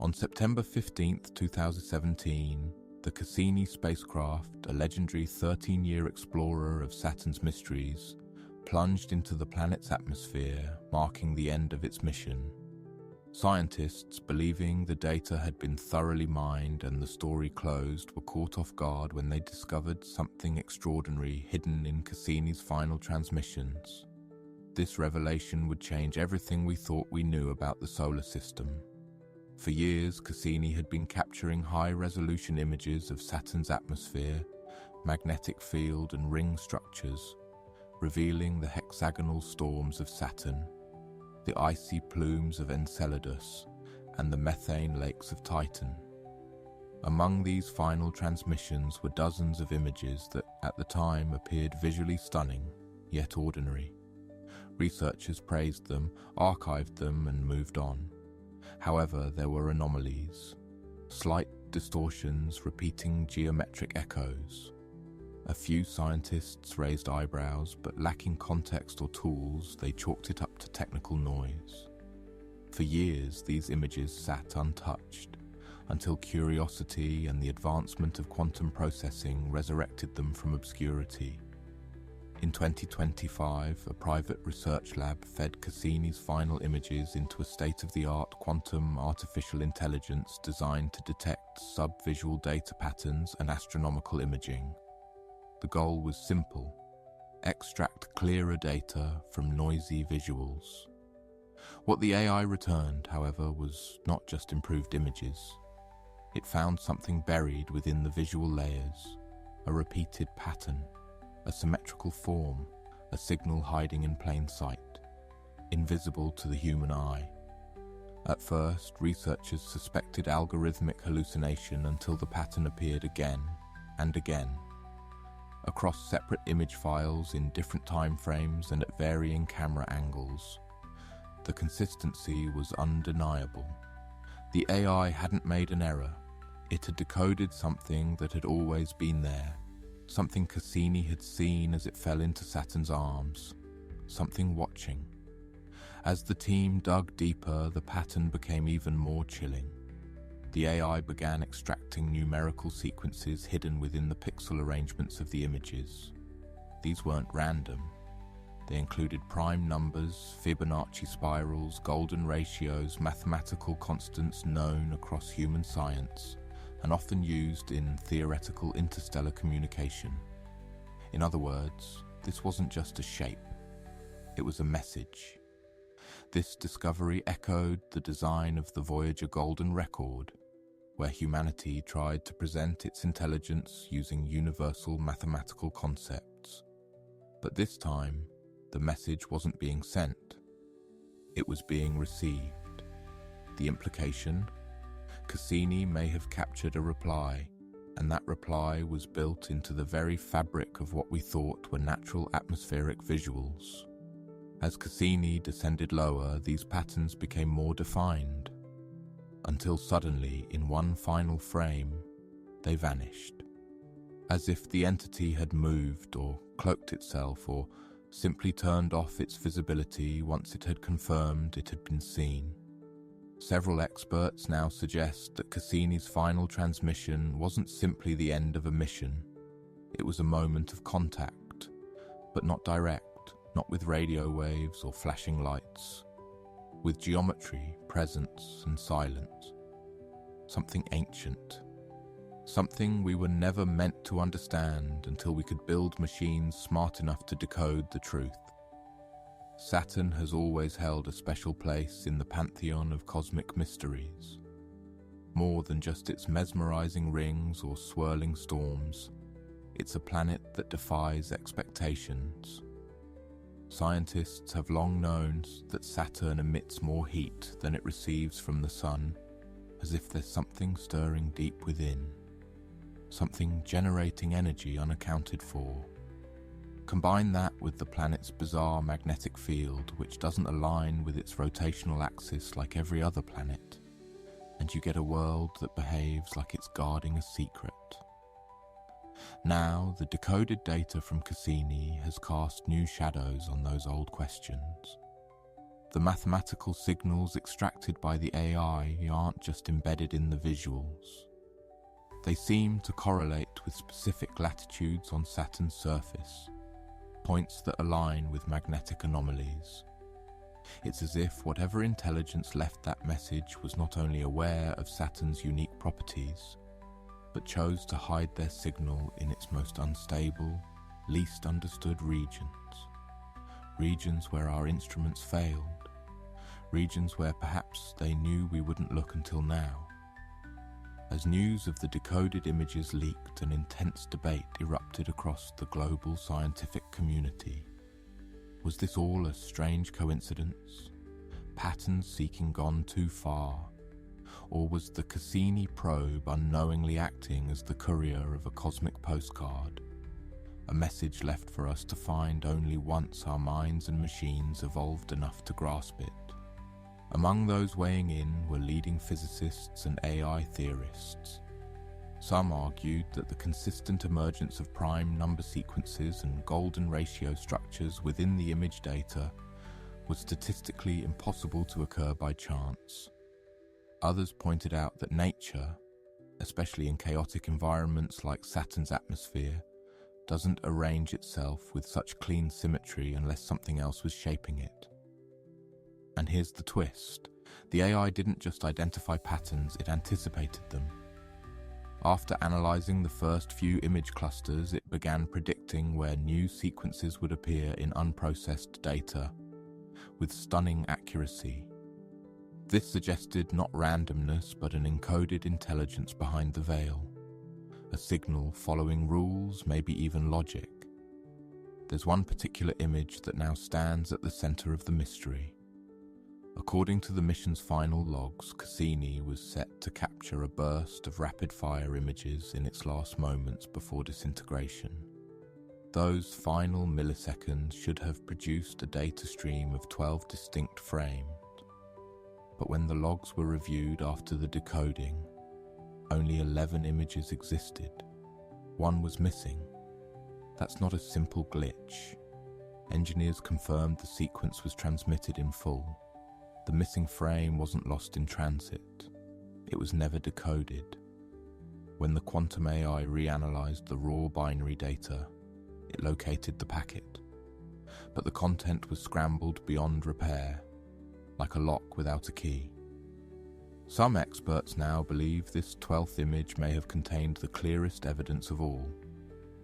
On September 15, 2017, the Cassini spacecraft, a legendary 13-year explorer of Saturn's mysteries, plunged into the planet's atmosphere, marking the end of its mission. Scientists, believing the data had been thoroughly mined and the story closed, were caught off guard when they discovered something extraordinary hidden in Cassini's final transmissions. This revelation would change everything we thought we knew about the solar system. For years, Cassini had been capturing high-resolution images of Saturn's atmosphere, magnetic field and ring structures, revealing the hexagonal storms of Saturn, the icy plumes of Enceladus, and the methane lakes of Titan. Among these final transmissions were dozens of images that, at the time, appeared visually stunning, yet ordinary. Researchers praised them, archived them, and moved on. However, there were anomalies, slight distortions repeating geometric echoes. A few scientists raised eyebrows, but lacking context or tools, they chalked it up to technical noise. For years, these images sat untouched, until curiosity and the advancement of quantum processing resurrected them from obscurity. In 2025, a private research lab fed Cassini's final images into a state-of-the-art quantum artificial intelligence designed to detect sub-visual data patterns and astronomical imaging. The goal was simple: extract clearer data from noisy visuals. What the AI returned, however, was not just improved images. It found something buried within the visual layers, a repeated pattern, a symmetrical form, a signal hiding in plain sight, invisible to the human eye. At first, researchers suspected algorithmic hallucination until the pattern appeared again and again, across separate image files in different time frames and at varying camera angles. The consistency was undeniable. The AI hadn't made an error. It had decoded something that had always been there, something Cassini had seen as it fell into Saturn's arms, something watching. As the team dug deeper, the pattern became even more chilling. The AI began extracting numerical sequences hidden within the pixel arrangements of the images. These weren't random. They included prime numbers, Fibonacci spirals, golden ratios, mathematical constants known across human science, and often used in theoretical interstellar communication. In other words, this wasn't just a shape, it was a message. This discovery echoed the design of the Voyager Golden Record, where humanity tried to present its intelligence using universal mathematical concepts. But this time, the message wasn't being sent, it was being received. The implication? Cassini may have captured a reply, and that reply was built into the very fabric of what we thought were natural atmospheric visuals. As Cassini descended lower, these patterns became more defined, until suddenly, in one final frame, they vanished. As if the entity had moved or cloaked itself or simply turned off its visibility once it had confirmed it had been seen. Several experts now suggest that Cassini's final transmission wasn't simply the end of a mission. It was a moment of contact, but not direct, not with radio waves or flashing lights. With geometry, presence, and silence. Something ancient. Something we were never meant to understand until we could build machines smart enough to decode the truth. Saturn has always held a special place in the pantheon of cosmic mysteries. More than just its mesmerizing rings or swirling storms, it's a planet that defies expectations. Scientists have long known that Saturn emits more heat than it receives from the Sun, as if there's something stirring deep within, something generating energy unaccounted for. Combine that with the planet's bizarre magnetic field, which doesn't align with its rotational axis like every other planet, and you get a world that behaves like it's guarding a secret. Now, the decoded data from Cassini has cast new shadows on those old questions. The mathematical signals extracted by the AI aren't just embedded in the visuals. They seem to correlate with specific latitudes on Saturn's surface, points that align with magnetic anomalies. It's as if whatever intelligence left that message was not only aware of Saturn's unique properties, but chose to hide their signal in its most unstable, least understood regions. Regions where our instruments failed. Regions where perhaps they knew we wouldn't look until now. As news of the decoded images leaked, an intense debate erupted across the global scientific community. Was this all a strange coincidence? Patterns seeking gone too far? Or was the Cassini probe unknowingly acting as the courier of a cosmic postcard? A message left for us to find only once our minds and machines evolved enough to grasp it. Among those weighing in were leading physicists and AI theorists. Some argued that the consistent emergence of prime number sequences and golden ratio structures within the image data was statistically impossible to occur by chance. Others pointed out that nature, especially in chaotic environments like Saturn's atmosphere, doesn't arrange itself with such clean symmetry unless something else was shaping it. And here's the twist. The AI didn't just identify patterns, it anticipated them. After analyzing the first few image clusters, it began predicting where new sequences would appear in unprocessed data, with stunning accuracy. This suggested not randomness, but an encoded intelligence behind the veil. A signal following rules, maybe even logic. There's one particular image that now stands at the center of the mystery. According to the mission's final logs, Cassini was set to capture a burst of rapid-fire images in its last moments before disintegration. Those final milliseconds should have produced a data stream of 12 distinct frames. But when the logs were reviewed after the decoding, only 11 images existed. One was missing. That's not a simple glitch. Engineers confirmed the sequence was transmitted in full. The missing frame wasn't lost in transit. It was never decoded. When the quantum AI reanalyzed the raw binary data, it located the packet. But the content was scrambled beyond repair, like a lock without a key. Some experts now believe this 12th image may have contained the clearest evidence of all.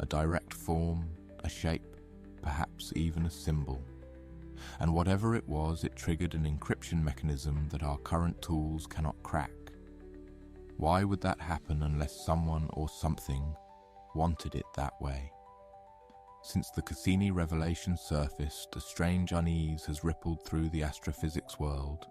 A direct form, a shape, perhaps even a symbol. And whatever it was, it triggered an encryption mechanism that our current tools cannot crack. Why would that happen unless someone or something wanted it that way? Since the Cassini revelation surfaced, a strange unease has rippled through the astrophysics world.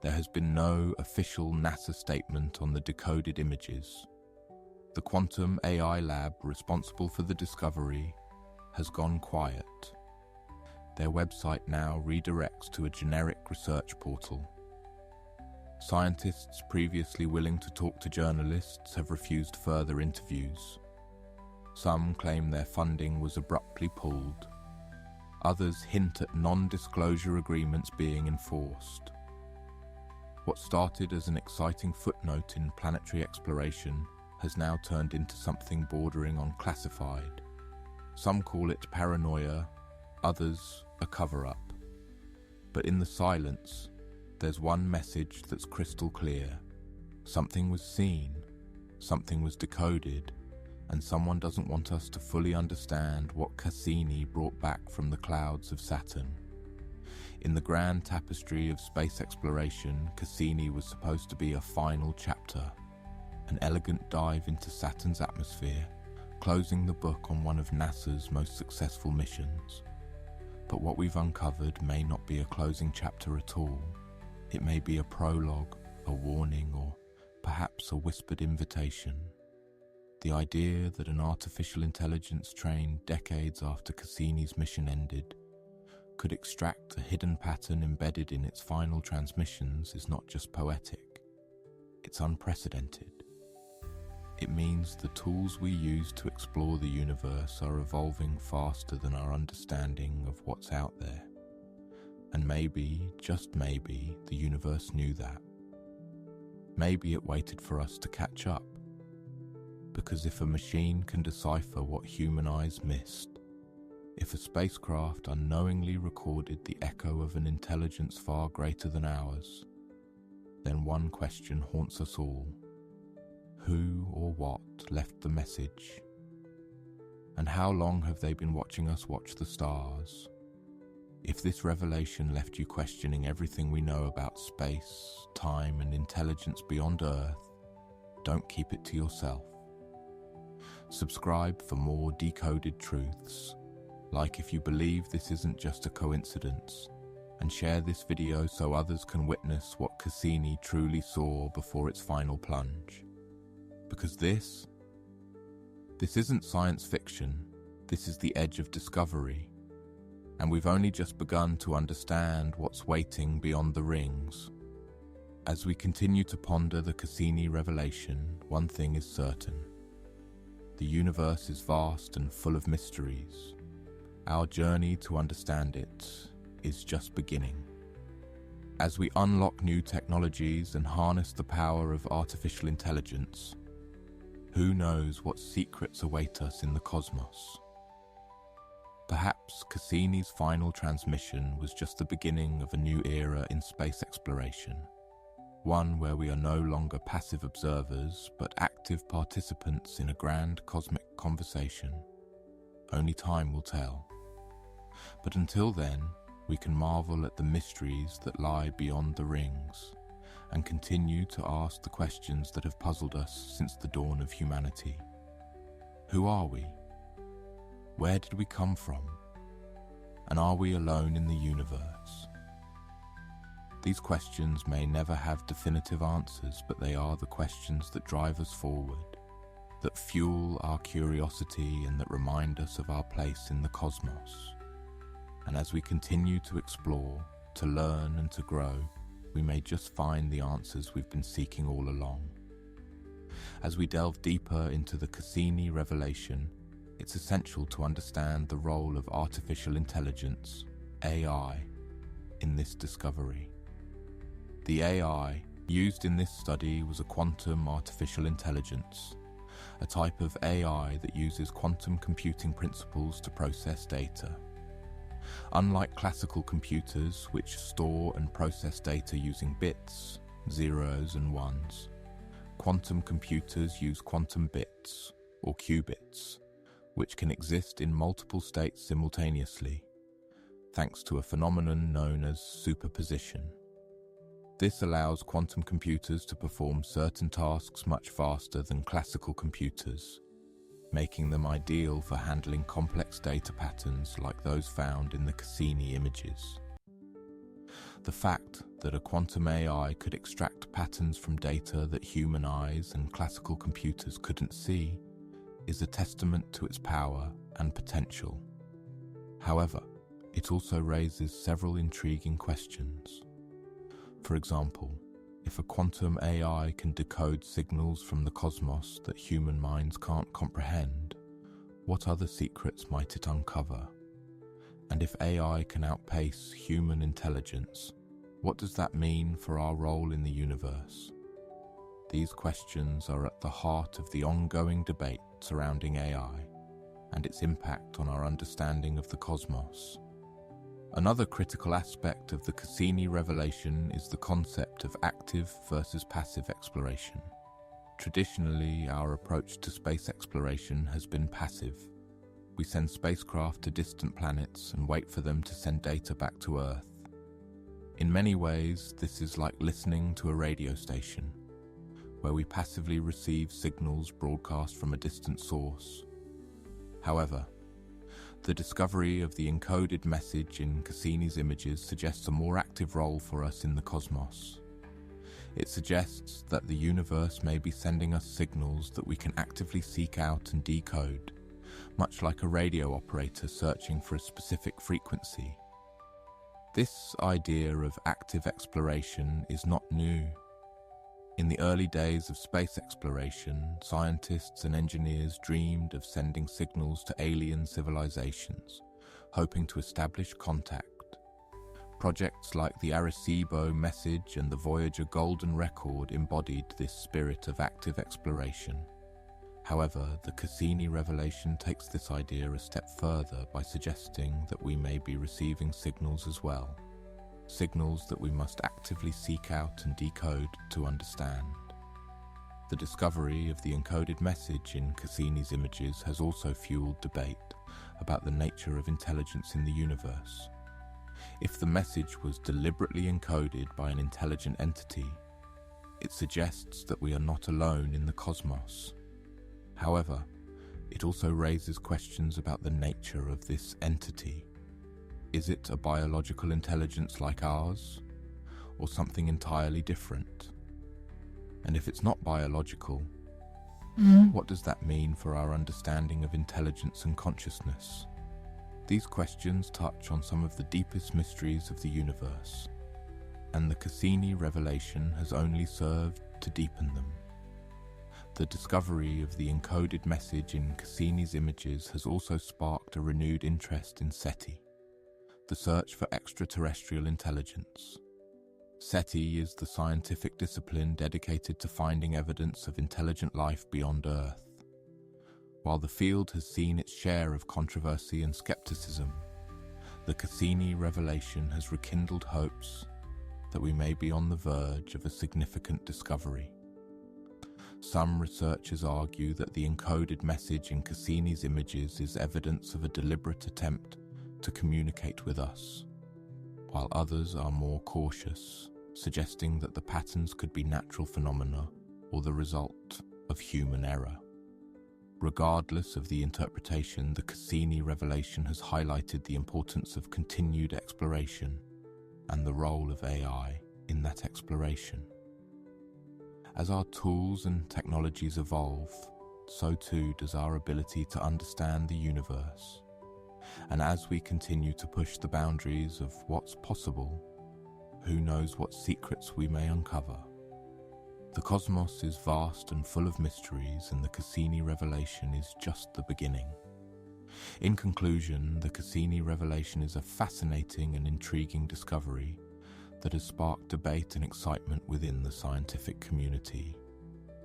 There has been no official NASA statement on the decoded images. The quantum AI lab responsible for the discovery has gone quiet. Their website now redirects to a generic research portal. Scientists previously willing to talk to journalists have refused further interviews. Some claim their funding was abruptly pulled. Others hint at non-disclosure agreements being enforced. What started as an exciting footnote in planetary exploration has now turned into something bordering on classified. Some call it paranoia, others a cover-up. But in the silence, there's one message that's crystal clear. Something was seen, something was decoded, and someone doesn't want us to fully understand what Cassini brought back from the clouds of Saturn. In the grand tapestry of space exploration, Cassini was supposed to be a final chapter, an elegant dive into Saturn's atmosphere, closing the book on one of NASA's most successful missions. But what we've uncovered may not be a closing chapter at all. It may be a prologue, a warning, or perhaps a whispered invitation. The idea that an artificial intelligence trained decades after Cassini's mission ended could extract a hidden pattern embedded in its final transmissions is not just poetic, it's unprecedented. It means the tools we use to explore the universe are evolving faster than our understanding of what's out there. And maybe, just maybe, the universe knew that. Maybe it waited for us to catch up. Because if a machine can decipher what human eyes missed, if a spacecraft unknowingly recorded the echo of an intelligence far greater than ours, then one question haunts us all. Who or what left the message? And how long have they been watching us watch the stars? If this revelation left you questioning everything we know about space, time, and intelligence beyond Earth, don't keep it to yourself. Subscribe for more decoded truths. Like if you believe this isn't just a coincidence, and share this video so others can witness what Cassini truly saw before its final plunge. Because this isn't science fiction, this is the edge of discovery. And we've only just begun to understand what's waiting beyond the rings. As we continue to ponder the Cassini revelation, one thing is certain. The universe is vast and full of mysteries. Our journey to understand it is just beginning. As we unlock new technologies and harness the power of artificial intelligence, who knows what secrets await us in the cosmos? Perhaps Cassini's final transmission was just the beginning of a new era in space exploration, one where we are no longer passive observers but active participants in a grand cosmic conversation. Only time will tell. But until then, we can marvel at the mysteries that lie beyond the rings and continue to ask the questions that have puzzled us since the dawn of humanity. Who are we? Where did we come from? And are we alone in the universe? These questions may never have definitive answers, but they are the questions that drive us forward, that fuel our curiosity and that remind us of our place in the cosmos. And as we continue to explore, to learn and to grow, we may just find the answers we've been seeking all along. As we delve deeper into the Cassini revelation, it's essential to understand the role of artificial intelligence, AI, in this discovery. The AI used in this study was a quantum artificial intelligence, a type of AI that uses quantum computing principles to process data. Unlike classical computers, which store and process data using bits, zeros and ones, quantum computers use quantum bits, or qubits, which can exist in multiple states simultaneously, thanks to a phenomenon known as superposition. This allows quantum computers to perform certain tasks much faster than classical computers, making them ideal for handling complex data patterns like those found in the Cassini images. The fact that a quantum AI could extract patterns from data that human eyes and classical computers couldn't see is a testament to its power and potential. However, it also raises several intriguing questions. For example, if a quantum AI can decode signals from the cosmos that human minds can't comprehend, what other secrets might it uncover? And if AI can outpace human intelligence, what does that mean for our role in the universe? These questions are at the heart of the ongoing debate surrounding AI and its impact on our understanding of the cosmos. Another critical aspect of the Cassini revelation is the concept of active versus passive exploration. Traditionally, our approach to space exploration has been passive. We send spacecraft to distant planets and wait for them to send data back to Earth. In many ways, this is like listening to a radio station, where we passively receive signals broadcast from a distant source. However, the discovery of the encoded message in Cassini's images suggests a more active role for us in the cosmos. It suggests that the universe may be sending us signals that we can actively seek out and decode, much like a radio operator searching for a specific frequency. This idea of active exploration is not new. In the early days of space exploration, scientists and engineers dreamed of sending signals to alien civilizations, hoping to establish contact. Projects like the Arecibo message and the Voyager Golden Record embodied this spirit of active exploration. However, the Cassini revelation takes this idea a step further by suggesting that we may be receiving signals as well. Signals that we must actively seek out and decode to understand. The discovery of the encoded message in Cassini's images has also fueled debate about the nature of intelligence in the universe. If the message was deliberately encoded by an intelligent entity, it suggests that we are not alone in the cosmos. However, it also raises questions about the nature of this entity. Is it a biological intelligence like ours, or something entirely different? And if it's not biological, what does that mean for our understanding of intelligence and consciousness? These questions touch on some of the deepest mysteries of the universe, and the Cassini revelation has only served to deepen them. The discovery of the encoded message in Cassini's images has also sparked a renewed interest in SETI, the search for extraterrestrial intelligence. SETI is the scientific discipline dedicated to finding evidence of intelligent life beyond Earth. While the field has seen its share of controversy and skepticism, the Cassini revelation has rekindled hopes that we may be on the verge of a significant discovery. Some researchers argue that the encoded message in Cassini's images is evidence of a deliberate attempt to communicate with us, while others are more cautious, suggesting that the patterns could be natural phenomena or the result of human error. Regardless of the interpretation, the Cassini revelation has highlighted the importance of continued exploration and the role of AI in that exploration. As our tools and technologies evolve, so too does our ability to understand the universe. And as we continue to push the boundaries of what's possible, who knows what secrets we may uncover. The cosmos is vast and full of mysteries, and the Cassini revelation is just the beginning. In conclusion, the Cassini revelation is a fascinating and intriguing discovery that has sparked debate and excitement within the scientific community.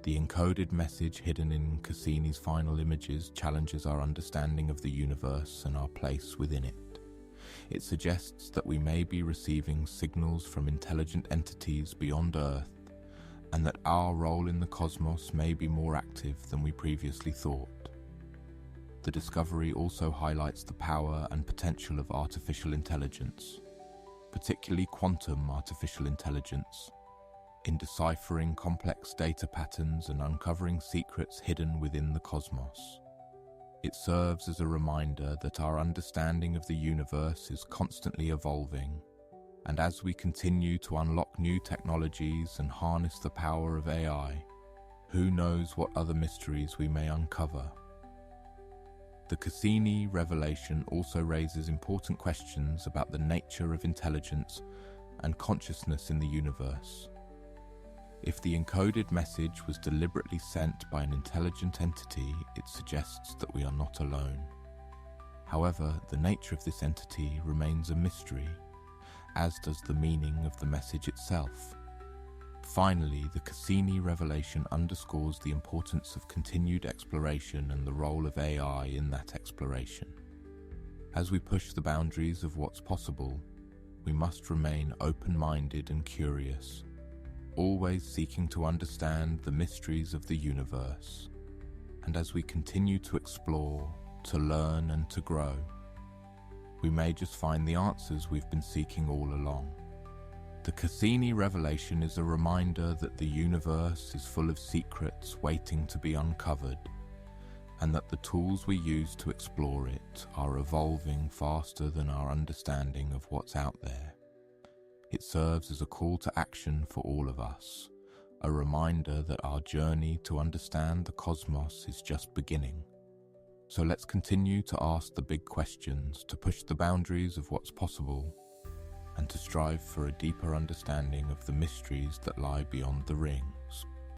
The encoded message hidden in Cassini's final images challenges our understanding of the universe and our place within it. It suggests that we may be receiving signals from intelligent entities beyond Earth, and that our role in the cosmos may be more active than we previously thought. The discovery also highlights the power and potential of artificial intelligence, particularly quantum artificial intelligence, in deciphering complex data patterns and uncovering secrets hidden within the cosmos. It serves as a reminder that our understanding of the universe is constantly evolving, and as we continue to unlock new technologies and harness the power of AI, who knows what other mysteries we may uncover. The Cassini revelation also raises important questions about the nature of intelligence and consciousness in the universe. If the encoded message was deliberately sent by an intelligent entity, it suggests that we are not alone. However, the nature of this entity remains a mystery, as does the meaning of the message itself. Finally, the Cassini revelation underscores the importance of continued exploration and the role of AI in that exploration. As we push the boundaries of what's possible, we must remain open-minded and curious, always seeking to understand the mysteries of the universe. And as we continue to explore, to learn and to grow, we may just find the answers we've been seeking all along. The Cassini revelation is a reminder that the universe is full of secrets waiting to be uncovered, and that the tools we use to explore it are evolving faster than our understanding of what's out there. It serves as a call to action for all of us, a reminder that our journey to understand the cosmos is just beginning. So let's continue to ask the big questions, to push the boundaries of what's possible, and to strive for a deeper understanding of the mysteries that lie beyond the ring.